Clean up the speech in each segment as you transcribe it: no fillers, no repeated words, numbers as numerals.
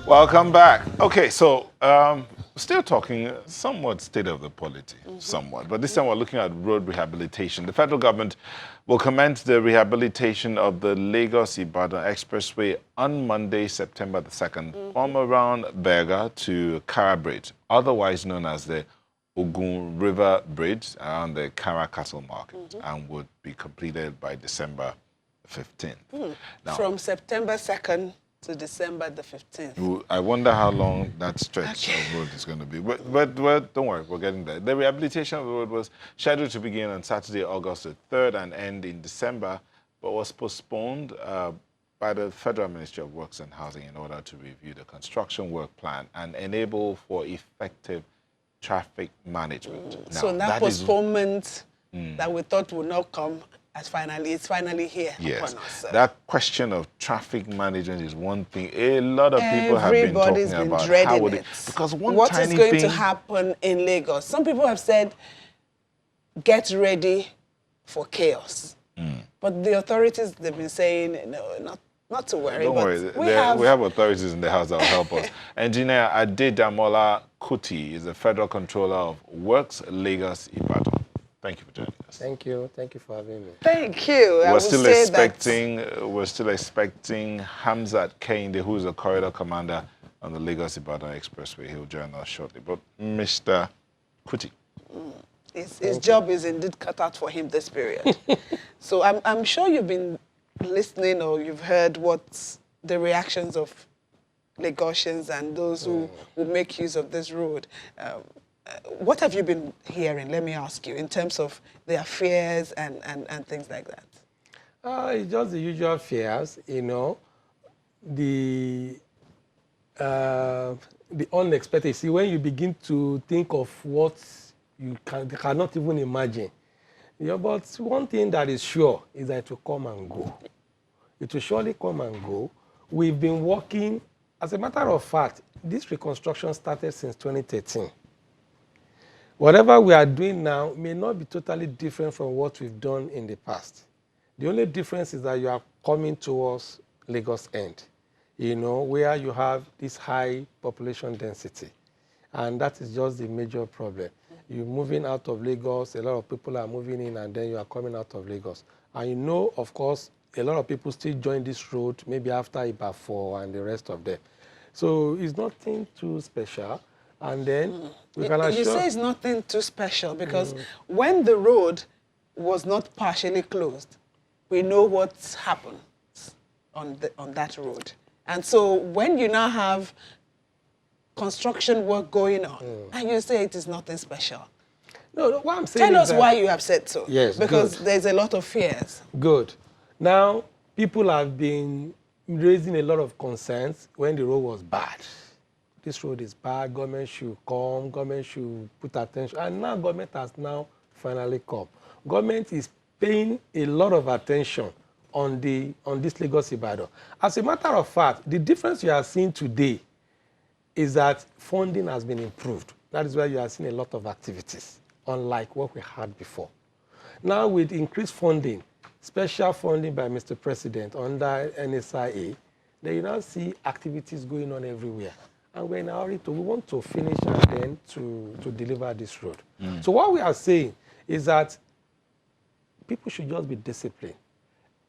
Welcome back. Okay, so still talking somewhat state of the polity, somewhat, but this time we're looking at road rehabilitation. The federal government will commence the rehabilitation of the Lagos-Ibadan Expressway on Monday, September the 2nd, from around Berga to Kara Bridge, otherwise known as the Ogun River Bridge around the Kara Castle Market, and would be completed by December 15th. Now, from September 2nd to December the 15th. I wonder how long that stretch of road is going to be. But don't worry, we're getting there. The rehabilitation of the road was scheduled to begin on Saturday, August the 3rd and end in December, but was postponed by the Federal Ministry of Works and Housing in order to review the construction work plan and enable for effective traffic management. Now, so that postponement that we thought would not come, it's finally here yes. upon us. That question of traffic management is one thing a lot of people have been talking about. How would it? Because what is going to happen in Lagos? Some people have said, get ready for chaos. But the authorities, they've been saying, no, not to worry. Don't worry, we have authorities in the house that will help us. Engineer Adedamola Kuti is the Federal Controller of Works, Lagos, Ibadan. Thank you for joining us. Thank you. Thank you for having me. Thank you. We're still expecting Hamzat Kehinde, who is the corridor commander on the Lagos-Ibadan Expressway. He'll join us shortly. But Mr. Kuti. His job is indeed cut out for him this period. So I'm sure you've been listening or you've heard what the reactions of Lagosians and those who make use of this road. What have you been hearing, let me ask you, in terms of their fears and things like that? It's just the usual fears, you know, the unexpected. See, when you begin to think of what you cannot even imagine. Yeah, but one thing that is sure is that it will come and go. It will surely come and go. We've been working, as a matter of fact, this reconstruction started since 2013. Whatever we are doing now may not be totally different from what we've done in the past. The only difference is that you are coming towards Lagos end, you know, where you have this high population density. And that is just the major problem. You're moving out of Lagos, a lot of people are moving in, and then you are coming out of Lagos. And you know, of course, a lot of people still join this road, maybe after Iba4 and the rest of them. So it's nothing too special. And then we can assure... You say it's nothing too special because when the road was not partially closed, we know what's happened on that road. And so when you now have construction work going on, and you say it is nothing special. No, what I'm saying Tell us why you have said so. Yes, because there's a lot of fears. Good. Now, people have been raising a lot of concerns when the road was bad. This road is bad, government should come, government should put attention. And now government has now finally come. Government is paying a lot of attention on this Lagos-Ibadan. As a matter of fact, the difference you are seeing today is that funding has been improved. That is why you are seeing a lot of activities, unlike what we had before. Now with increased funding, special funding by Mr. President under NSIA, then you now see activities going on everywhere. And we're in a hurry we want to finish and then to deliver this road. So what we are saying is that people should just be disciplined.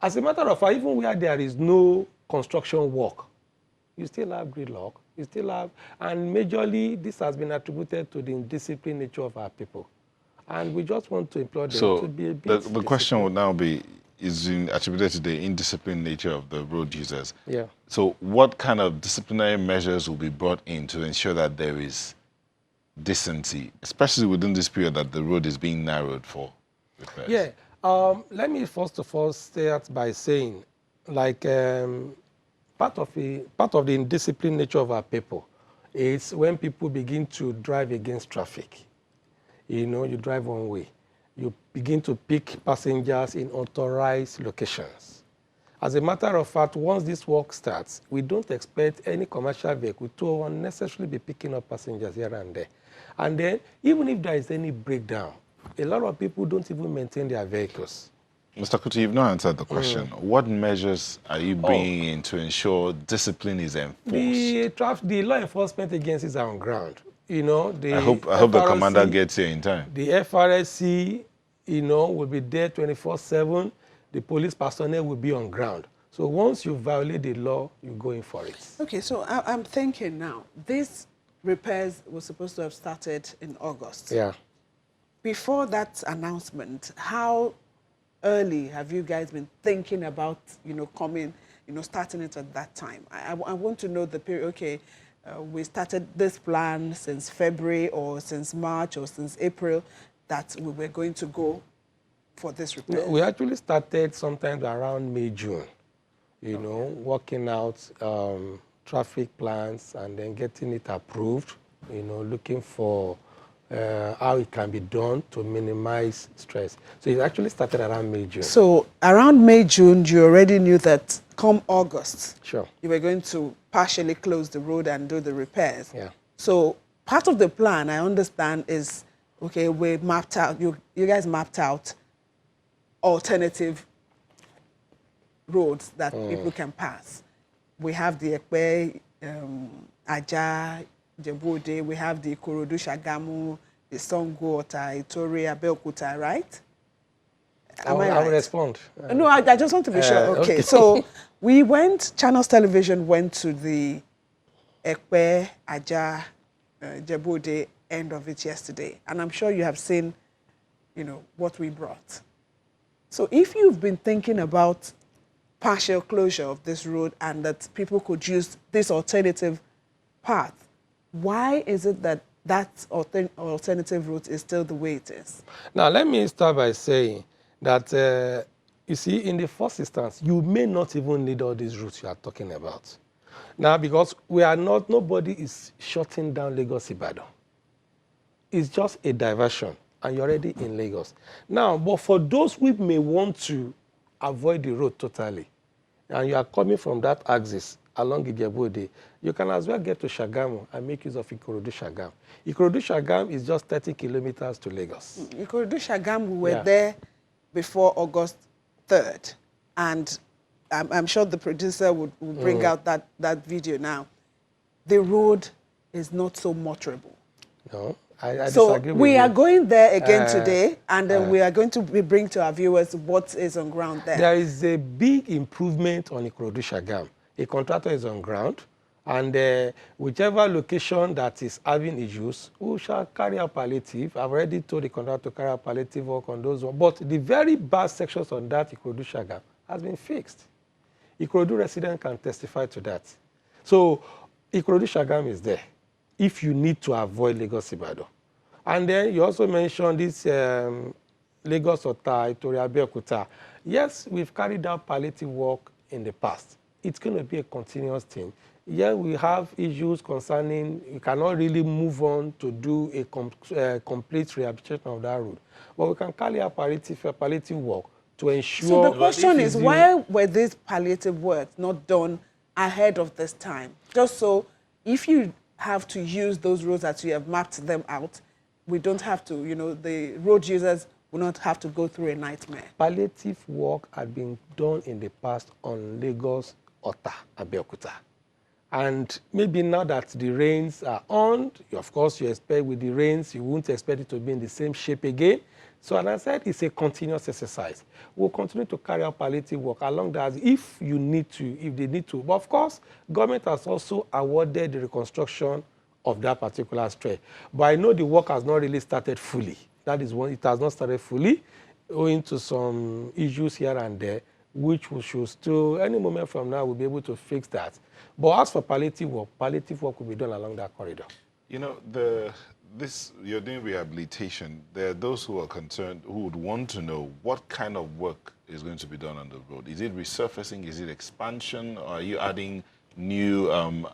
As a matter of fact, even where there is no construction work, you still have gridlock, you still have, and majorly this has been attributed to the indisciplined nature of our people. And we just want to implore them to be a bit the question would now be, is attributed to the indisciplined nature of the road users. Yeah. So what kind of disciplinary measures will be brought in to ensure that there is decency, especially within this period that the road is being narrowed for repairs? Yeah. Let me first of all start by saying, like, part of the indisciplined nature of our people is when people begin to drive against traffic. You know, you drive one way. You begin to pick passengers in unauthorized locations. As a matter of fact, once this work starts, we don't expect any commercial vehicle to unnecessarily be picking up passengers here and there. And then, even if there is any breakdown, a lot of people don't even maintain their vehicles. Mr. Kuti, you've not answered the question. What measures are you bringing in to ensure discipline is enforced? The law enforcement agencies are on ground. You know, I hope the commander gets here in time. The FRSC, you know, will be there 24/7. The police personnel will be on ground. So once you violate the law, you go in for it. Okay, so I'm thinking now, these repairs were supposed to have started in August. Yeah. Before that announcement, how early have you guys been thinking about, you know, coming, you know, starting it at that time? I want to know the period. Okay, we started this plan since February or since March or since April that we were going to go for this repair. We actually started sometime around May, June, you know, working out traffic plans and then getting it approved, you know, looking for how it can be done to minimize stress. So it actually started around May, June. So around May, June, you already knew that come August, sure, you were going to partially close the road and do the repairs. Yeah. So part of the plan, I understand, is, okay, we mapped out, you guys mapped out alternative roads that people can pass. We have the Ekpe, Aja, Jebode, we have the Ikorodu, Shagamu, the Songo, Ota, Itori, Abeokuta, right? Am I right? I will respond. No, I just want to be sure. Okay, so we went, Channels Television went to the Ekpe, Aja, Jebode end of it yesterday. And I'm sure you have seen, you know, what we brought. So if you've been thinking about partial closure of this road and that people could use this alternative path, why is it that that alternative route is still the way it is? Now, let me start by saying that, you see, in the first instance, you may not even need all these routes you are talking about. Now, because we are not, nobody is shutting down Lagos Ibadan. It's just a diversion, and you're already in Lagos. Now, but for those who may want to avoid the road totally, and you are coming from that axis along Ijebu-Ode, you can as well get to Shagamu and make use of Ikorodu Shagam. Ikorodu Shagam is just 30 kilometers to Lagos. Ikorodu Shagam, we were there before August 3rd, and I'm sure the producer would bring out that video now. The road is not so motorable. No, I so disagree with we you. are going there again today, and then we are going to bring to our viewers what is on ground there. There is a big improvement on Ikorodu Shagam. A contractor is on ground, and whichever location that is having issues, we shall carry out palliative. I've already told the contractor to carry out palliative work on those ones. But the very bad sections on that Ikorodu Shagam has been fixed. Ikorodu resident can testify to that. So Ikorodu Shagam is there if you need to avoid Lagos Ibadan. And then you also mentioned this Lagos Ota, Itori, Abeokuta. Yes, we've carried out palliative work in the past. It's going to be a continuous thing. Yeah, we have issues concerning, you cannot really move on to do a complete rehabilitation of that road. But we can carry out palliative work to ensure. So the question is, why were these palliative works not done ahead of this time? Just so if you have to use those roads that you have mapped them out, we don't have to, you know, the road users will not have to go through a nightmare. Palliative work had been done in the past on Lagos, Ota, Abeokuta. And maybe now that the rains are on, of course, you expect with the rains, you won't expect it to be in the same shape again. So, as I said, it's a continuous exercise. We'll continue to carry out palliative work along that if you need to, if they need to. But, of course, government has also awarded the reconstruction of that particular stretch. But I know the work has not really started fully. That is one, it has not started fully, owing to some issues here and there, which we should still, any moment from now, we'll be able to fix that. But as for palliative work will be done along that corridor. You know, you're doing rehabilitation. There are those who are concerned, who would want to know what kind of work is going to be done on the road. Is it resurfacing? Is it expansion? Or are you adding new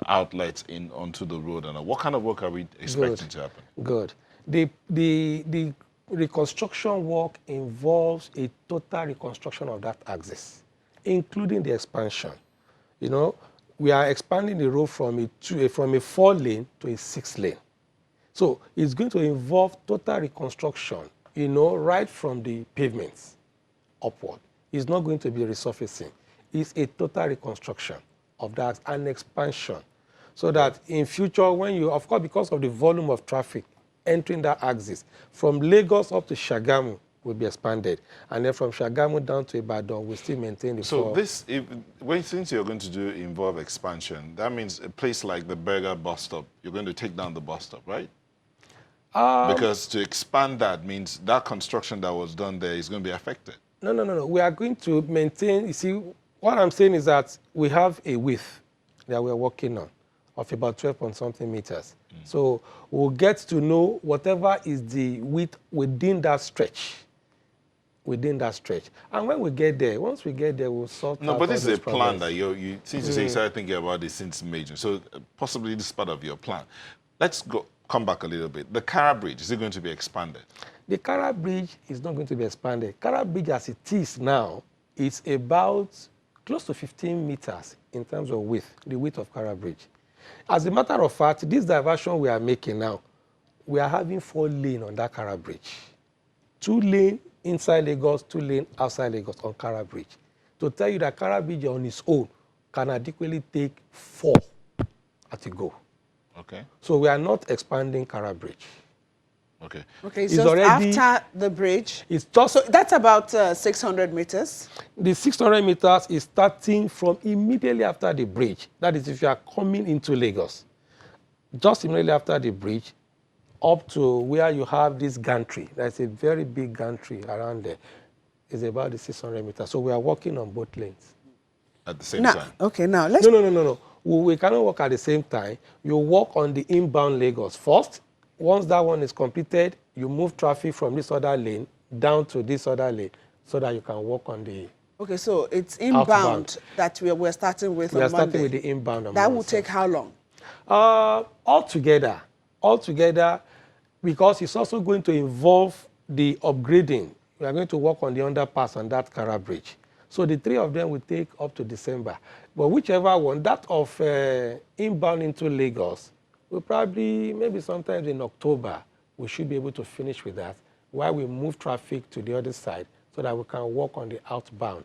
outlets onto the road? And what kind of work are we expecting to happen? Good. The reconstruction work involves a total reconstruction of that axis, including the expansion. You know, we are expanding the road from a 4-lane to a 6-lane. So it's going to involve total reconstruction, you know, right from the pavements upward. is not going to be resurfacing. It's a total reconstruction of that, an expansion. So that in future, when you, of course, because of the volume of traffic entering that axis, from Lagos up to Shagamu will be expanded. And then from Shagamu down to Ibadan, we still maintain the So this, since you're going to involve expansion, that means a place like the Berger bus stop, you're going to take down the bus stop, right? Because to expand that means that construction that was done there is going to be affected. No. We are going to maintain, you see, what I'm saying is that we have a width that we're working on of about 12-point-something meters. So we'll get to know whatever is the width within that stretch. And when we get there, once we get there, we'll sort out. No, but this is a plan problems. that you since you say you started thinking about this since May, June, so possibly this is part of your plan. Let's come back a little bit. The Kara Bridge, is it going to be expanded? The Kara Bridge is not going to be expanded. Kara Bridge as it is now, it's about close to 15 meters in terms of width, the width of Kara Bridge. As a matter of fact, this diversion we are making now, we are having 4 lanes on that Kara Bridge. 2 lanes inside Lagos, 2 lanes outside Lagos on Kara Bridge. To tell you that Kara Bridge on its own can adequately take 4 at a go. Okay. So we are not expanding Kara Bridge. Okay. Okay, It's so already- after the bridge. It's just So that's about 600 meters. the 600 meters is starting from immediately after the bridge. That is if you are coming into Lagos. Just immediately after the bridge, up to where you have this gantry. There's a very big gantry around there. It's about the 600 meters. So we are working on both lanes. At the same Now, time. okay, now let's. No. We cannot work at the same time. You work on the inbound Lagos first. Once that one is completed, you move traffic from this other lane down to this other lane so that you can work on the... Okay, so it's inbound Outbound. that we're starting with We on are starting Monday. with the inbound. on That will Monday. take how long? Altogether, because it's also going to involve the upgrading. We are going to work on the underpass on that Kara Bridge. So the 3 of them will take up to December. But whichever one, that of inbound into Lagos, will probably, maybe sometime in October, we should be able to finish with that while we move traffic to the other side so that we can work on the outbound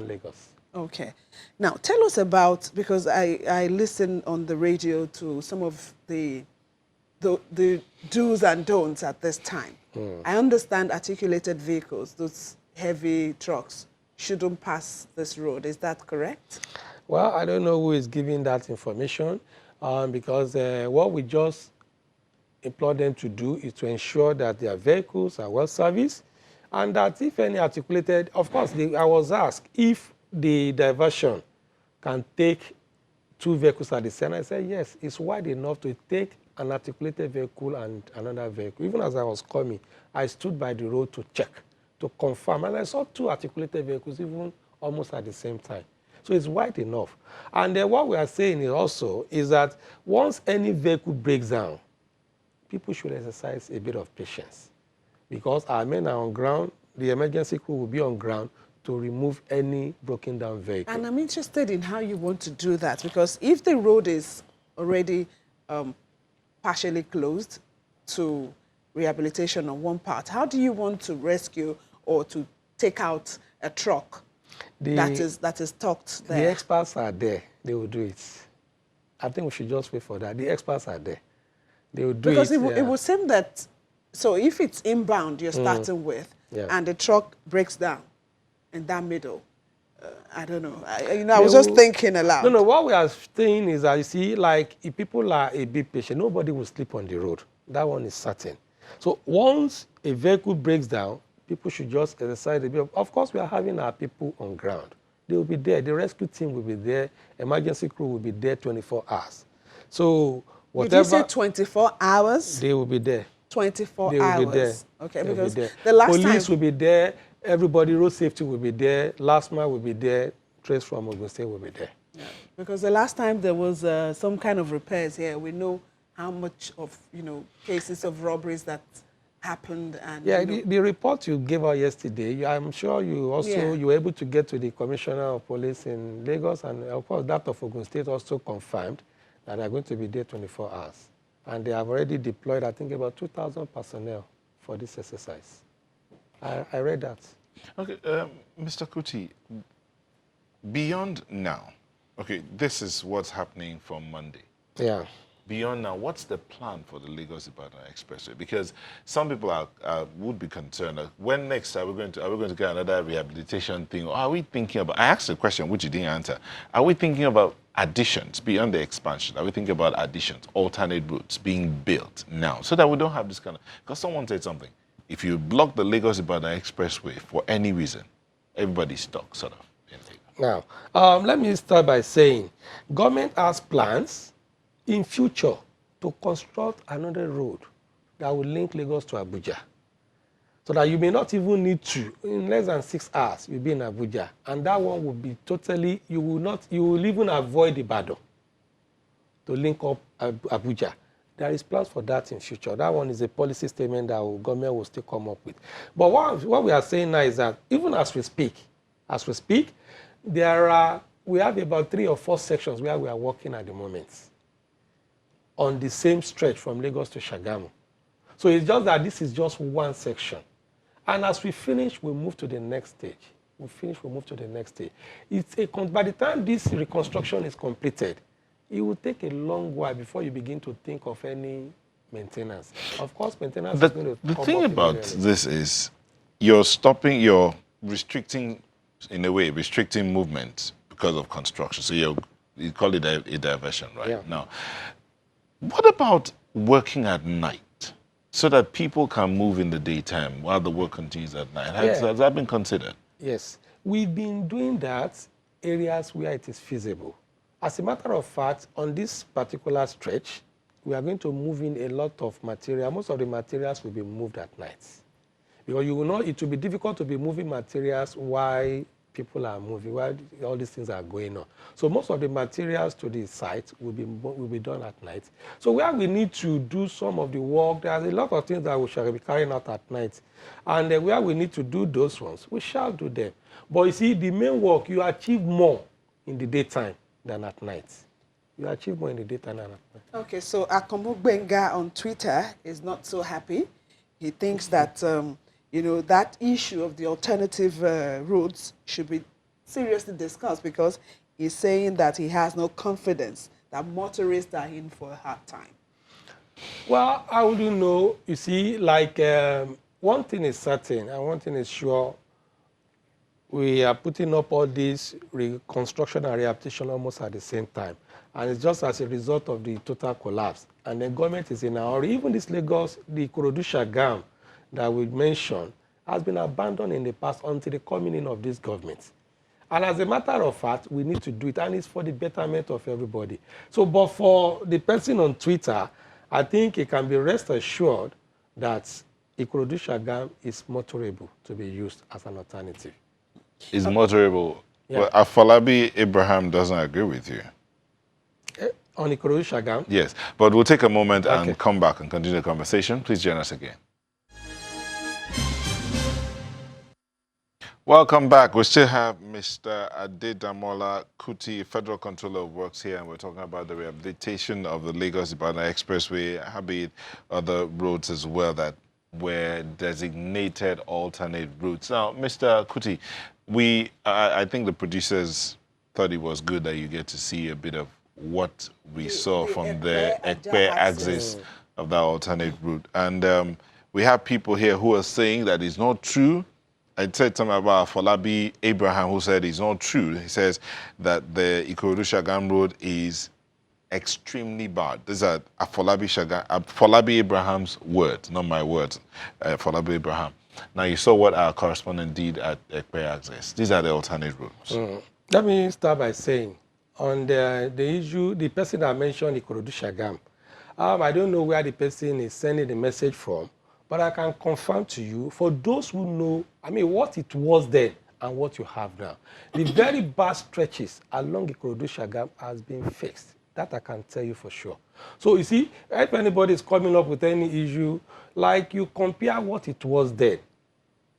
Lagos. Okay. Now, tell us about, because I listen on the radio to some of the do's and don'ts at this time. I understand articulated vehicles, those heavy trucks, shouldn't pass this road. Is that correct? Well, I don't know who is giving that information because what we just implore them to do is to ensure that their vehicles are well serviced and that if any articulated, of course, I was asked if the diversion can take 2 vehicles at the same. I said, yes, it's wide enough to take an articulated vehicle and another vehicle. Even as I was coming, I stood by the road to check, to confirm, and I saw 2 articulated vehicles even almost at the same time. So it's wide enough. And then what we are saying is also is that once any vehicle breaks down, people should exercise a bit of patience because our men are on ground, the emergency crew will be on ground to remove any broken down vehicle. And I'm interested in how you want to do that because if the road is already partially closed to rehabilitation on one part, how do you want to rescue or to take out a truck that is tucked there? The experts are there. They will do it. I think we should just wait for that. The experts are there. They will do because it. Because it would seem that, so if it's inbound you're starting with, and the truck breaks down in that middle, I don't know. I was just thinking aloud. No, what we are saying is that, you see, like, if people are a bit patient, nobody will sleep on the road. That one is certain. So once a vehicle breaks down, people should just exercise a bit. Of course, we are having our people on ground. They will be there. The rescue team will be there. Emergency crew will be there 24 hours. So whatever... Did you say 24 hours? They will be there. 24 they will hours. Be there. Okay, they because will be there. the last Police time... will be there. Everybody, road safety will be there. Last mile will be there. Trace from Ogun State will be there. Yeah. Because the last time there was some kind of repairs here, we know how much of, cases of robberies that happened. And yeah, the report you gave out yesterday, I'm sure you also you were able to get to the Commissioner of Police in Lagos, and of course that of Ogun State also confirmed that they're going to be there 24 hours. And they have already deployed, I think, about 2,000 personnel for this exercise. I read that. Okay, Mr. Kuti, beyond now, okay, this is what's happening from Monday. Yeah. Beyond now, what's the plan for the Lagos-Ibadan Expressway? Because some people would be concerned. When next are we going to get another rehabilitation thing? Or are we thinking about? I asked a question which you didn't answer. Are we thinking about additions beyond the expansion? Are we thinking about additions, alternate routes being built now, so that we don't have this kind of? Because someone said something. If you block the Lagos-Ibadan Expressway for any reason, everybody's stuck, sort of. Now, let me start by saying, government has plans in future to construct another road that will link Lagos to Abuja, so that you may not even need to, in less than 6 hours, you'll be in Abuja, and that one will be totally, you will even avoid Ibadan to link up Abuja. There is plans for that in future. That one is a policy statement that government will still come up with. But what we are saying now is that even as we speak, we have about 3 or 4 sections where we are working at the moment on the same stretch from Lagos to Shagamu. So it's just that this is just one section. And as we finish, we move to the next stage. We move to the next stage. By the time this reconstruction is completed, it will take a long while before you begin to think of any maintenance. Of course, maintenance is going to come The thing up about this is you're restricting, in a way, restricting movement because of construction. So you call it a diversion, right? Yeah. Now, what about working at night so that people can move in the daytime while the work continues at night? Has that been considered? Yes. We've been doing that areas where it is feasible. As a matter of fact, on this particular stretch, we are going to move in a lot of material. Most of the materials will be moved at night. Because you will know it will be difficult to be moving materials while people are moving, while all these things are going on. So most of the materials to the site will be done at night. So where we need to do some of the work, there's a lot of things that we shall be carrying out at night. And where we need to do those ones, we shall do them. But you see, the main work, you achieve more in the daytime than at night. You achieve more in the daytime than at night. Okay, so Akomo Gbenga on Twitter is not so happy. He thinks that, that issue of the alternative routes should be seriously discussed, because he's saying that he has no confidence that motorists are in for a hard time. Well, I wouldn't know. You see, like, one thing is certain and one thing is sure. We are putting up all this reconstruction and rehabilitation almost at the same time. And it's just as a result of the total collapse. And the government is in a hurry. Even this Lagos, the Ikorodu-Shagam that we mentioned, has been abandoned in the past until the coming in of this government. And as a matter of fact, we need to do it, and it's for the betterment of everybody. So, but for the person on Twitter, I think it can be rest assured that Ikorodu-Shagam is motorable to be used as an alternative. Is motorable. Yeah. Well, Afolabi Abraham doesn't agree with you. On Ikorodu-Shagam? Yes, but we'll take a moment Okay. and come back and continue the conversation. Please join us again. Welcome back. We still have Mr. Adedamola Kuti, Federal Controller of Works here, and we're talking about the rehabilitation of the Lagos-Ibadan Expressway, habit other roads as well that were designated alternate routes. Now, Mr. Kuti, I think the producers thought it was good that you get to see a bit of what we saw from the Ekpe axis of that alternate route. And we have people here who are saying that it's not true. I said something about Afolabi Abraham, who said it's not true. He says that the Ikorodu-Shagam road is extremely bad. These are Afolabi Abraham's words, not my words. Afolabi Abraham. Now, you saw what our correspondent did at Ekpe Access. These are the alternate routes. Let me start by saying, on the issue, the person that mentioned Ikorodu-Shagam, I don't know where the person is sending the message from, but I can confirm to you, for those who know, what it was then and what you have now, the very bad stretches along Ikorodu-Shagam has been fixed. That I can tell you for sure. So you see, if anybody is coming up with any issue, like you compare what it was then.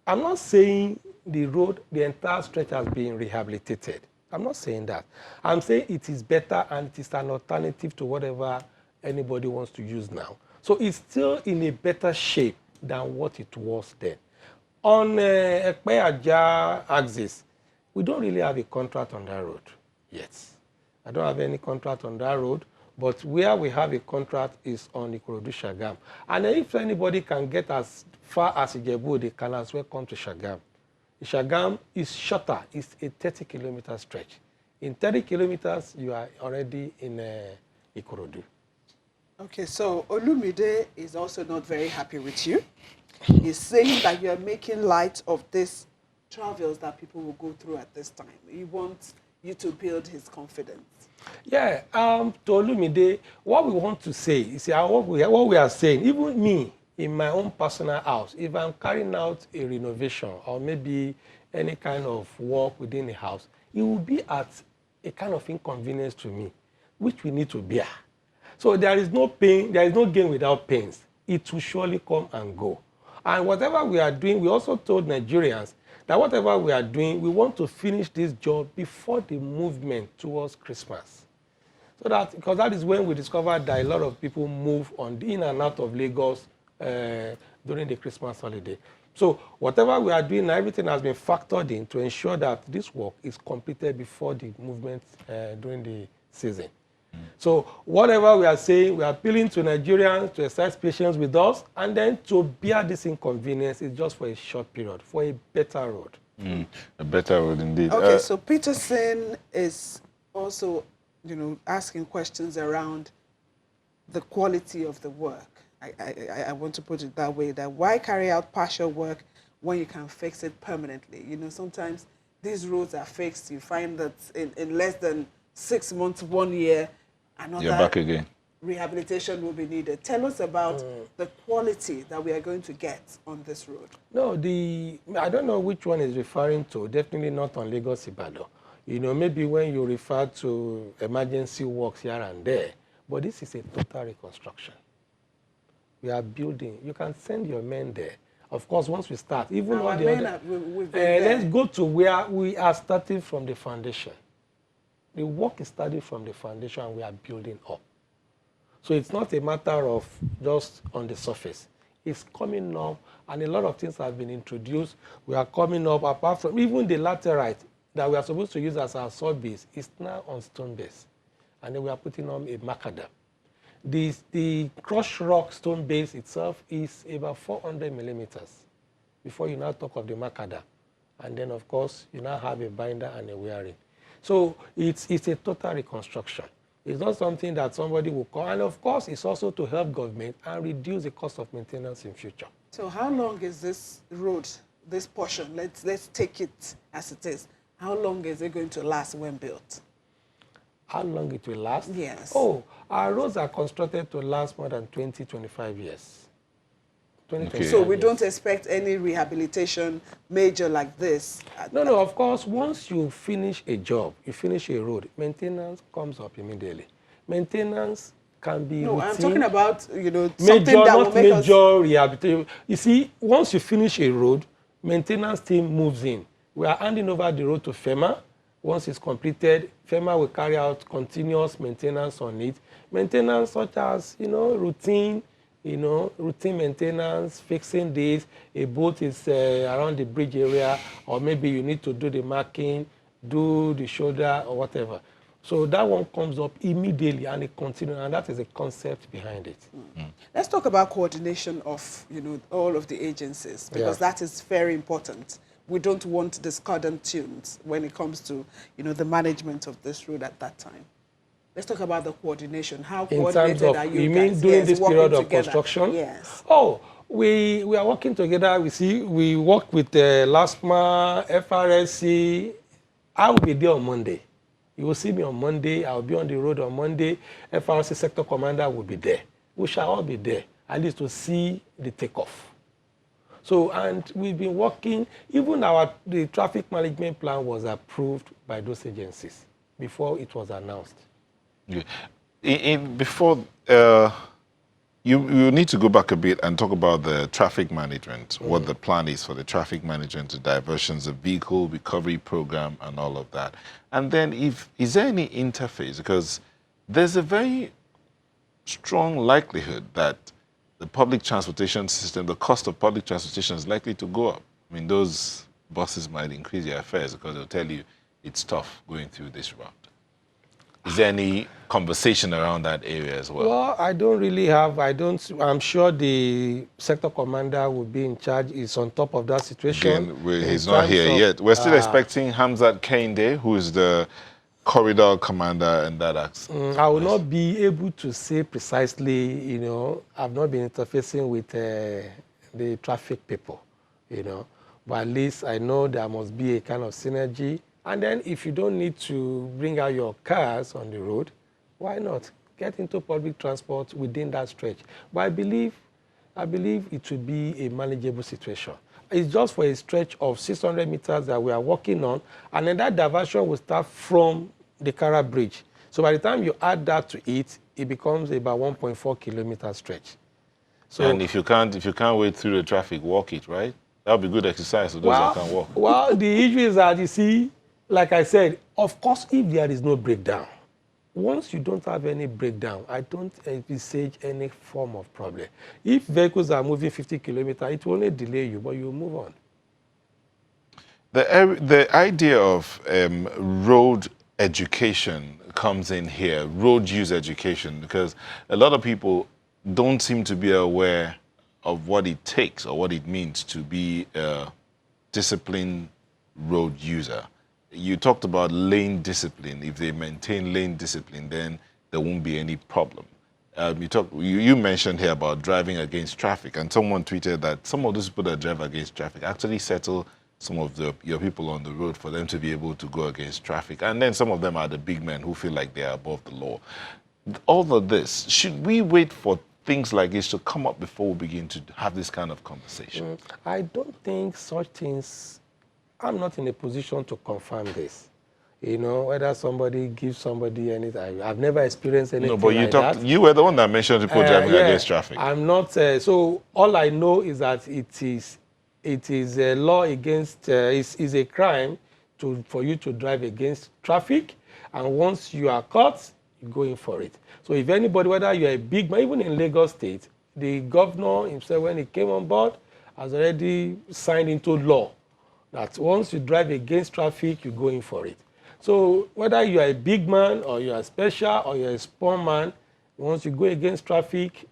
I'm not saying the road, the entire stretch has been rehabilitated. I'm not saying that. I'm saying it is better and it is an alternative to whatever anybody wants to use now. So it's still in a better shape than what it was then. On Ekpe-Ajah axis, we don't really have a contract on that road yet. I don't have any contract on that road, but where we have a contract is on Ikorodu-Shagam. And if anybody can get as far as Ijebu, they can as well come to Shagam. Shagam is shorter. It's a 30-kilometer stretch. In 30 kilometers, you are already in Ikorodu. Okay, so Olumide is also not very happy with you. He's saying that you're making light of these travels that people will go through at this time. He wants you to build his confidence. Yeah, to Olumide, what we want to say is what we are saying, even me, in my own personal house, if I'm carrying out a renovation or maybe any kind of work within the house, it will be at a kind of inconvenience to me, which we need to bear. So there is no pain, there is no gain without pains. It will surely come and go. And whatever we are doing, we also told Nigerians that whatever we are doing, we want to finish this job before the movement towards Christmas. So that, because that is when we discovered that a lot of people move in and out of Lagos during the Christmas holiday. So whatever we are doing, everything has been factored in to ensure that this work is completed before the movement during the season. So whatever we are saying, we are appealing to Nigerians to exercise patience with us, and then to bear this inconvenience is just for a short period, for a better road. A better road indeed. Okay, so Peterson is also, asking questions around the quality of the work. I want to put it that way, that why carry out partial work when you can fix it permanently? Sometimes these roads are fixed. You find that in less than 6 months, 1 year, you're back again. Rehabilitation will be needed. Tell us about the quality that we are going to get on this road. No, I don't know which one is referring to. Definitely not on Lagos Ibadan. Maybe when you refer to emergency works here and there, but this is a total reconstruction. We are building. You can send your men there. Of course, once we start, even Our on the men other, we've been there. let's go to where we are starting from the foundation. The work is starting from the foundation and we are building up. So it's not a matter of just on the surface. It's coming up, and a lot of things have been introduced. We are coming up, apart from even the laterite that we are supposed to use as our sod base is now on stone base. And then we are putting on a macadam. The crushed rock stone base itself is about 400 millimeters before you now talk of the macadam. And then, of course, you now have a binder and a wearing. So it's a total reconstruction. It's not something that somebody will call. And of course, it's also to help government and reduce the cost of maintenance in future. So how long is this road, this portion? Let's take it as it is. How long is it going to last when built? How long it will last? Yes. Oh, our roads are constructed to last more than 20, 25 years. 20, so we don't expect any rehabilitation major like this? No, of course, once you finish a job, you finish a road, maintenance comes up immediately. Maintenance can be routine. I'm talking about, major, something that will make major rehabilitation. You see, once you finish a road, maintenance team moves in. We are handing over the road to FEMA. Once it's completed, FEMA will carry out continuous maintenance on it. Maintenance such as, routine maintenance, fixing this, a boat is around the bridge area, or maybe you need to do the marking, do the shoulder, or whatever. So that one comes up immediately, and it continues, and that is the concept behind it. Let's talk about coordination of, all of the agencies, because that is very important. We don't want discordant tunes when it comes to, the management of this road at that time. Let's talk about the coordination. How coordinated are you guys? You mean during this period of construction? Yes. Oh, we are working together. We work with LASTMA, FRSC. I will be there on Monday. You will see me on Monday. I will be on the road on Monday. FRSC sector commander will be there. We shall all be there, at least to see the takeoff. So, and we've been working, even the traffic management plan was approved by those agencies before it was announced. Yeah. Before, you need to go back a bit and talk about the traffic management, what the plan is for the traffic management, the diversions, the vehicle recovery program, and all of that. And then, is there any interface? Because there's a very strong likelihood that the public transportation system, the cost of public transportation is likely to go up. I mean, those buses might increase their fares because they'll tell you it's tough going through this route. Is there any conversation around that area as well? Well, I don't really have, I'm sure the sector commander will be in charge, is on top of that situation. Again, he's not here yet. We're still expecting Hamzat Kende, who is the corridor commander in that action. I will not be able to say precisely, you know, I've not been interfacing with the traffic people, you know, but at least I know there must be a kind of synergy. And then if you don't need to bring out your cars on the road, why not get into public transport within that stretch? But I believe it will be a manageable situation. It's just for a stretch of 600 meters that we are working on, and then that diversion will start from the Kara Bridge. So by the time you add that to it, it becomes about 1.4 kilometer stretch. So, and if you can't wait through the traffic, walk it, right? That would be good exercise for those that can walk. Well, the issue is that, you see, like I said, of course, if there is no breakdown, once you don't have any breakdown, I don't envisage any form of problem. If vehicles are moving 50 kilometers, it will only delay you, but you'll move on. The idea of road education comes in here, road use education, because a lot of people don't seem to be aware of what it takes or what it means to be a disciplined road user. You talked about lane discipline. If they maintain lane discipline, then there won't be any problem. You mentioned here about driving against traffic, and someone tweeted that some of those people that drive against traffic actually settle some of your people on the road for them to be able to go against traffic. And then some of them are the big men who feel like they are above the law. All of this, should we wait for things like this to come up before we begin to have this kind of conversation? I don't think such things, I'm not in a position to confirm this. You know, whether somebody gives somebody anything. I've never experienced anything like that. You were the one that mentioned people driving against traffic. I'm not, so all I know is that it is a law against, is a crime for you to drive against traffic. And once you are caught, you go in for it. So if anybody, whether you're a big man, even in Lagos State, the governor himself, when he came on board, has already signed into law that once you drive against traffic, you go in for it. So whether you are a big man or you are special or you're a small man, once you go against traffic,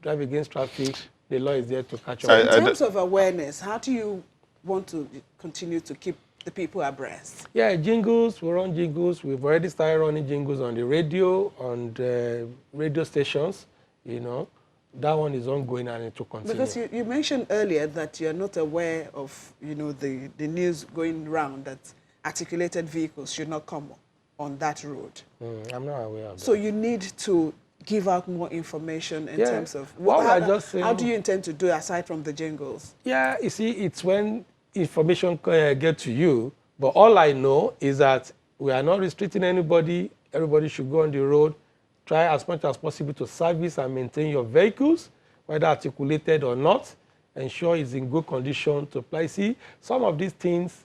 drive against traffic, the law is there to catch up. In terms of awareness, how do you want to continue to keep the people abreast? Yeah, jingles, we run jingles. We've already started running jingles on the radio, on the radio stations, you know. That one is ongoing and it will continue. Because you mentioned earlier that you're not aware of, you know, the news going around that articulated vehicles should not come on that road. I'm not aware of that. So you need to give out more information in terms of how do you intend to do aside from the jingles? Yeah, you see, it's when information gets to you, but all I know is that we are not restricting anybody. Everybody should go on the road. Try as much as possible to service and maintain your vehicles, whether articulated or not. Ensure it's in good condition to apply. See, some of these things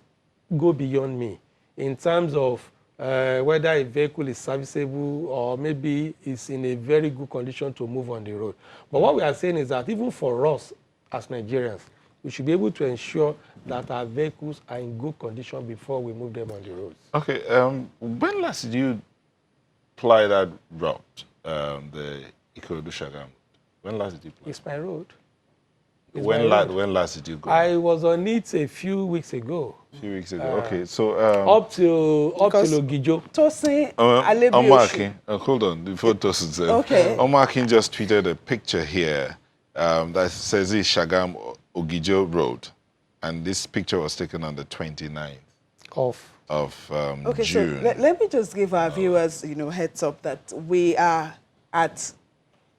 go beyond me in terms of whether a vehicle is serviceable or maybe it's in a very good condition to move on the road. But what we are saying is that even for us as Nigerians, we should be able to ensure that our vehicles are in good condition before we move them on the roads. Okay, when last did you ply that route, the Ikorodu-Shagam? When last did you ply? It's my road. When last did you go? I was on it a few weeks ago. A few weeks ago, okay. So up till Ogijo. Tosin Omar, hold on, before Tosin said. Okay. Omar just tweeted a picture here that says it's Shagam Ogijo Road. And this picture was taken on the 29th of okay, June. So let me just give our viewers, you know, heads up that we are at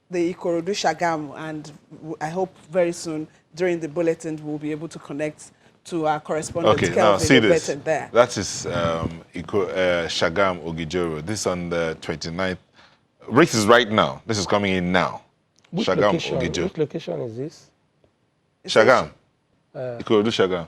the Ikorodu-Shagam, and I hope very soon during the bulletin we'll be able to connect to our correspondent. Okay, now see this. There. That is Shagam Ogijo Road. This is on the 29th. This is right now. This is coming in now. Which Shagam location? Ogijo. Which location is this? Shagam. Ikorodu-Shagam.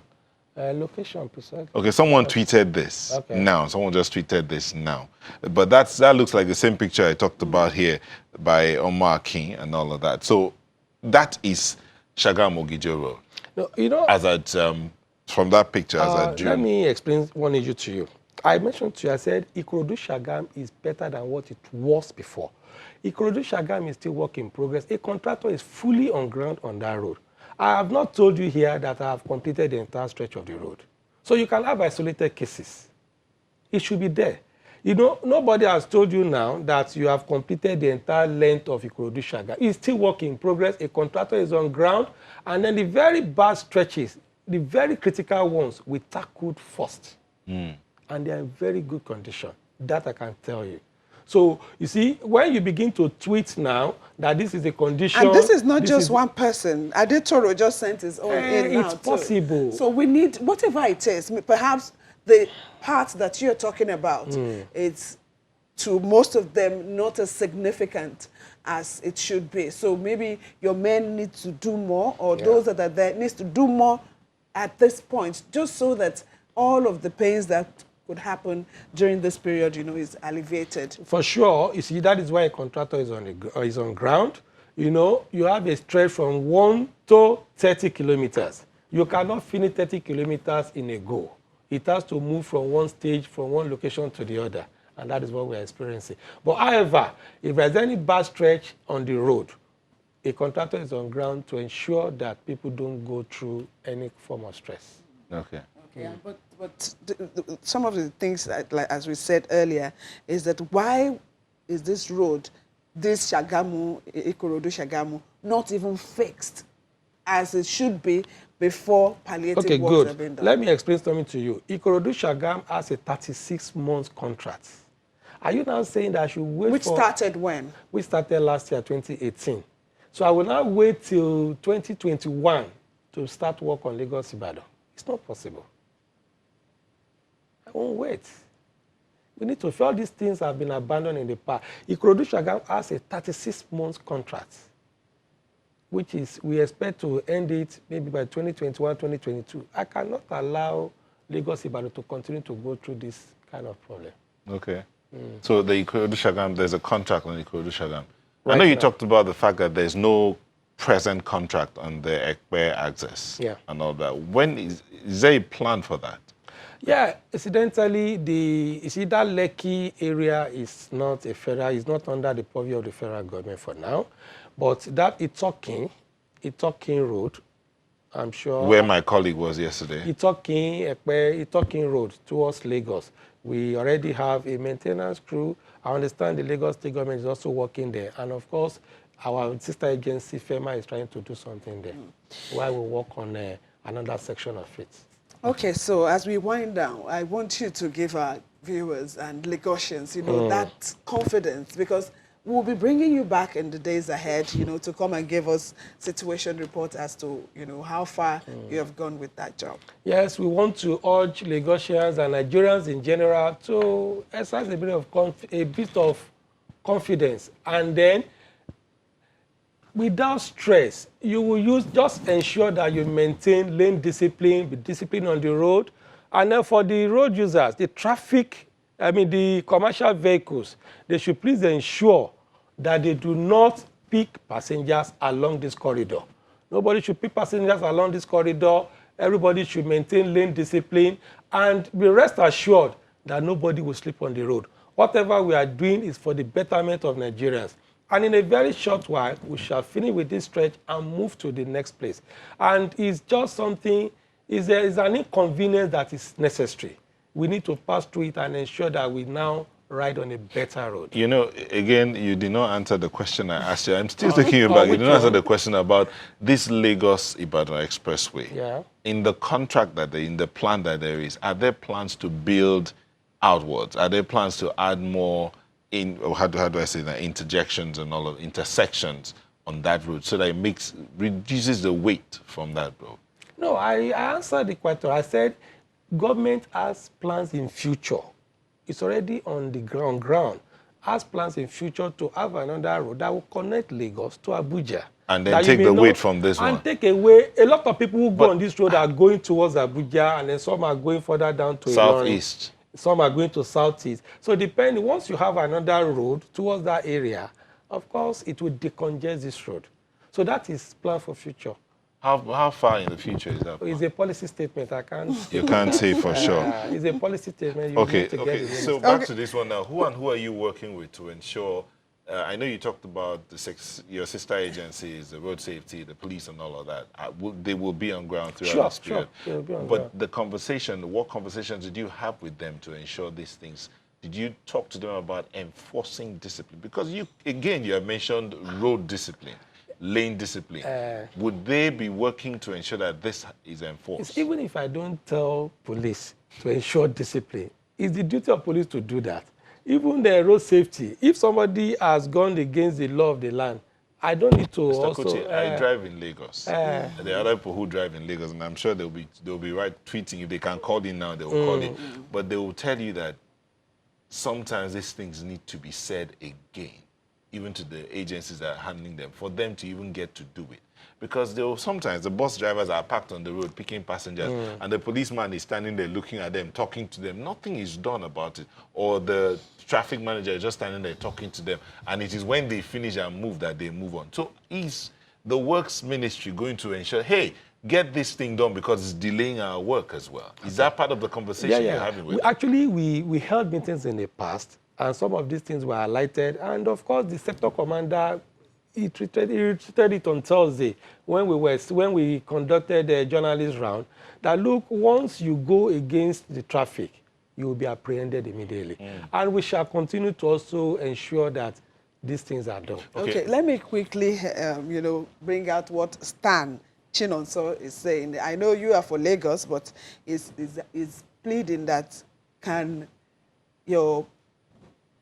Location precisely. Okay, someone tweeted this now. Someone just tweeted this now. But that looks like the same picture I talked about here by Omar King and all of that. So that is Shagam Ogijo Road. No, you know, as at from that picture as at June? Let me explain one issue to you. I mentioned to you, I said Ikorodu Shagam is better than what it was before. Ikorodu Shagam is still work in progress. A contractor is fully on ground on that road. I have not told you here that I have completed the entire stretch of the road. So you can have isolated cases. It should be there. You know, nobody has told you now that you have completed the entire length of Ikorodu Shagam. It's still work in progress. A contractor is on ground. And then the very bad stretches, the very critical ones, we tackled first. And they are in very good condition. That I can tell you. So, you see, when you begin to tweet now that this is a condition... And this is not just one person. Adetoro just sent his own in now, it's possible. So we need, whatever it is, perhaps the part that you're talking about, it's to most of them not as significant as it should be. So maybe your men need to do more, or those that are there needs to do more at this point, just so that all of the pains that could happen during this period, you know, is alleviated. For sure, you see, that is why a contractor is on ground. You know, you have a stretch from 1 to 30 kilometers. You cannot finish 30 kilometers in a go. It has to move from one stage, from one location to the other. And that is what we're experiencing. But however, if there's any bad stretch on the road, a contractor is on ground to ensure that people don't go through any form of stress. Okay. Yeah, but some of the things, that, like, as we said earlier, is that why is this road, this Shagamu, Ikorodu Shagamu, not even fixed as it should be before palliative works have been done? Let me explain something to you. Ikorodu Shagam has a 36-month contract. Are you now saying that I should wait Which started when? Which started last year, 2018. So I will now wait till 2021 to start work on Lagos Ibadan. It's not possible. I won't wait. We need to feel these things have been abandoned in the past. Ikorodu Shagam has a 36-month contract, which is, we expect to end it maybe by 2021, 2022. I cannot allow Lagos Ibadan to continue to go through this kind of problem. Okay. So the Ikorodu Shagam, there's a contract on Ikorodu Shagam. Right I know you now. talked about the fact that there's no present contract on the Ekpe access and all that. When is there a plan for that? Yeah, incidentally, you see that Lekki area is not it's not under the purview of the federal government for now. But that Itokin Road, I'm sure. Where my colleague was yesterday. Itokin Road towards Lagos. We already have a maintenance crew. I understand the Lagos State government is also working there. And of course, our sister agency, FEMA, is trying to do something there. While we work on another section of it. Okay, so as we wind down, I want you to give our viewers and Lagosians, you know, that confidence, because we'll be bringing you back in the days ahead, you know, to come and give us situation reports as to, you know, how far you have gone with that job. Yes, we want to urge Lagosians and Nigerians in general to exercise a bit of confidence, and then without stress, you will just ensure that you maintain lane discipline, be disciplined on the road. And then for the road users, the commercial vehicles, they should please ensure that they do not pick passengers along this corridor. Nobody should pick passengers along this corridor. Everybody should maintain lane discipline and be rest assured that nobody will sleep on the road. Whatever we are doing is for the betterment of Nigerians. And in a very short while, we shall finish with this stretch and move to the next place. And it's just something, it's an inconvenience that is necessary. We need to pass through it and ensure that we now ride on a better road. You know, again, you did not answer the question I asked you. I'm still taking you back. You did not answer the question about this Lagos-Ibadan Expressway. Yeah. In the contract in the plan that there is, are there plans to build outwards? Are there plans to add more how do I say that, interjections and all of intersections on that route so that it reduces the weight from that road? No, I answered the question. I said government has plans in future. It's already on the ground. Has plans in future to have another road that will connect Lagos to Abuja. And then take the weight from this one. And take away, a lot of people who go on this road are going towards Abuja, and then some are going further down to Southeast. Some are going to Southeast. So depending, once you have another road towards that area, of course, it will decongest this road. So that is plan for future. How far in the future is that? It's a policy statement. I can't. You can't say for sure. It's a policy statement. You Okay, need to get okay. it. So back to this one now. Who are you working with to ensure? I know you talked about your sister agencies, the road safety, the police, and all of that. They will be on ground throughout this period. Sure, they'll be on but ground. the conversation, what conversations did you have with them to ensure these things? Did you talk to them about enforcing discipline? Because you have mentioned road discipline, lane discipline. Would they be working to ensure that this is enforced? Even if I don't tell police to ensure discipline, it's the duty of police to do that. Even the road safety, if somebody has gone against the law of the land, I don't need to Mr. also... Kuti, I drive in Lagos. There are other people who drive in Lagos, and I'm sure they'll be right tweeting. If they can call in now, they will call in. But they will tell you that sometimes these things need to be said again, even to the agencies that are handling them, for them to even get to do it. Because sometimes the bus drivers are parked on the road picking passengers, and the policeman is standing there looking at them, talking to them. Nothing is done about it. Or the traffic manager is just standing there talking to them, and it is when they finish and move that they move on. So is the works ministry going to ensure, hey, get this thing done because it's delaying our work as well? Is that part of the conversation you're having with them? Actually, we held meetings in the past, and some of these things were highlighted. And of course, the sector commander, he treated it on Thursday when we conducted a journalist round, that look, once you go against the traffic, you will be apprehended immediately. And we shall continue to also ensure that these things are done. Okay, let me quickly, bring out what Stan Chinonso is saying. I know you are for Lagos, but is pleading that can your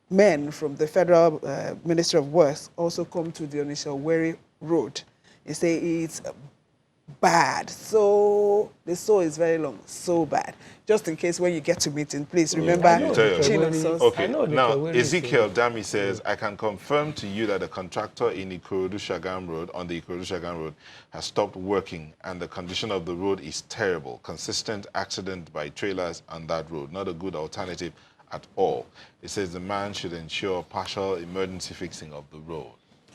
men from the Federal Ministry of Works also come to the Onitsha-Owerri Road. They say it's bad. So the so is very long, so bad. Just in case when you get to meeting, please remember Chinonso's. Okay, now Ezekiel Dami says, I can confirm to you that the contractor in Ikorodu-Shagam Road, on the Ikorodu-Shagam Road, has stopped working, and the condition of the road is terrible. Consistent accident by trailers on that road. Not a good alternative at all. It says the man should ensure partial emergency fixing of the road.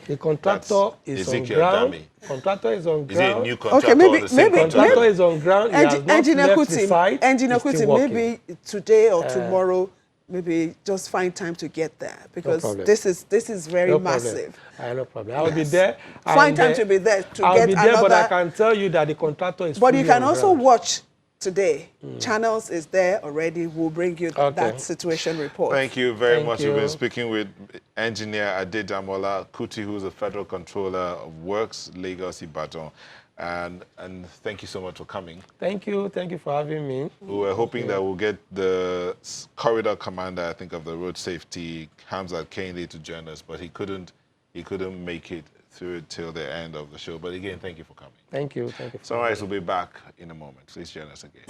The contractor is on ground. Contractor is on ground. Is it a new contractor? Okay, maybe contractor is on ground. He has not left the site. Engineer Kuti, maybe today or tomorrow, maybe just find time to get there, because this is very massive. No problem. I'll be there. Find time to be there to I'll get be there, another. but I can tell you that the contractor is. But you can also ground. watch today. Channels is there already. We'll bring you that situation report. Thank you very much. We've been speaking with Engineer Adedamola Kuti, who's the Federal Controller of Works, Lagos, Ibadan. And thank you so much for coming. Thank you. Thank you for having me. We were hoping that we'll get the corridor commander, I think, of the road safety, Hamzat Kende, to join us, but he couldn't make it through it till the end of the show. But again, thank you for coming. Thank you. Thank you. Sunrise will be back in a moment. Please join us again.